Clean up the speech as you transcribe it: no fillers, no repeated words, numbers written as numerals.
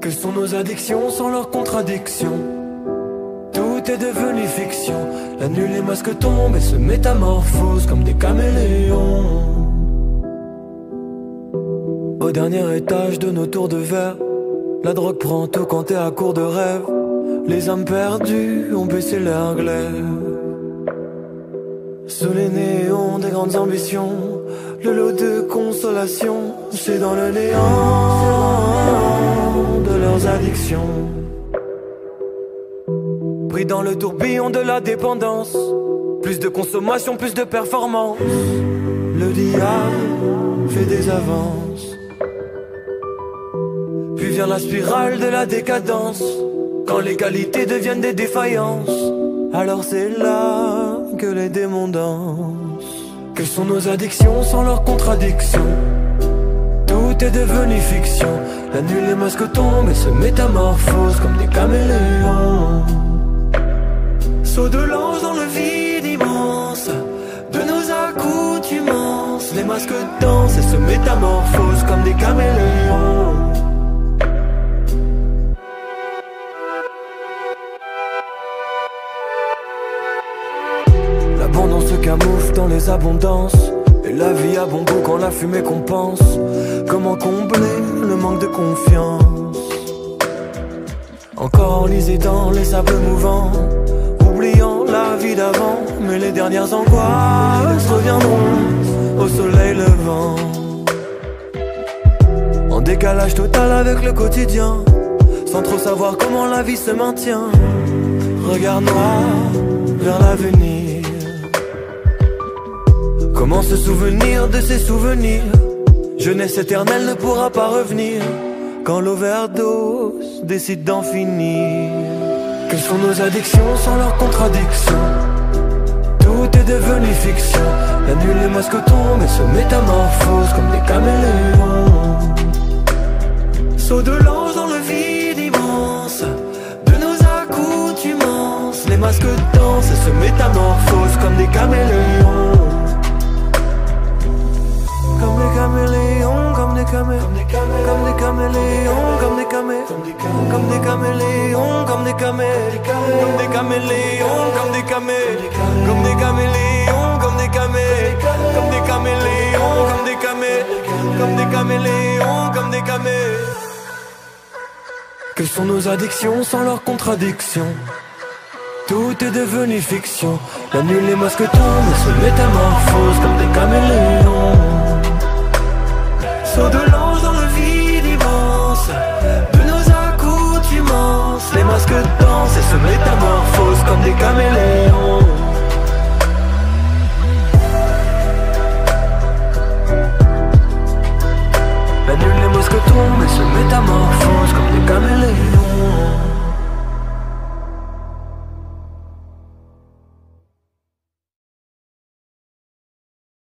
Quelles sont nos addictions sans leurs contradictions? Tout est devenu fiction. La nuit les masques tombent et se métamorphosent comme des caméléons. Au dernier étage de nos tours de verre, la drogue prend tout quand t'es à court de rêve. Les âmes perdues ont baissé leur glaive. Sous les néons des grandes ambitions, le lot de consolation, c'est dans le néant de leurs addictions. Pris dans le tourbillon de la dépendance, plus de consommation, plus de performance. Le diable fait des avances. Puis vient la spirale de la décadence, quand les qualités deviennent des défaillances. Alors c'est là que les démons dansent. Quelles sont nos addictions sans leurs contradictions? Tout est devenu fiction. La nuit les masques tombent et se métamorphosent comme des caméléons. Saut de l'ange dans le vide immense de nos accoutumances. Les masques dansent et se métamorphosent comme des caméléons. L'abondance se camoufle dans les abondances, et la vie a bon goût quand la fumée compense. Comment combler le manque de confiance? Encore enlisé dans les sables mouvants, oubliant la vie d'avant. Mais les dernières angoisses reviendront au soleil levant. En décalage total avec le quotidien, sans trop savoir comment la vie se maintient. Regard noir vers l'avenir. Comment se souvenir de ces souvenirs? Jeunesse éternelle ne pourra pas revenir quand l'overdose décide d'en finir. Quelles sont nos addictions sans leurs contradictions? Tout est devenu fiction. La nuit les masques tombent et se métamorphosent comme des caméléons. Saut de l'ange dans le vide immense de nos accoutumances. Les masques dansent et se métamorphosent comme des caméléons. Comme des caméléons, comme des caméléons, comme des caméléons, comme des caméléons, comme des caméléons, comme des caméléons, comme des caméléons, comme des caméléons, comme des caméléons, comme des caméléons, comme des caméléons, comme des caméléons, comme des caméléons, comme des caméléons. Quelles sont nos addictions sans leurs contradictions? Tout est devenu fiction. La nuit les masques tombent et se métamorphosent comme des caméléons. Saut de l'ange dans le vide immense de nos accoutumances. Les masques dansent et se métamorphosent comme des caméléons. La nuit les masques tombent et se métamorphosent comme des caméléons.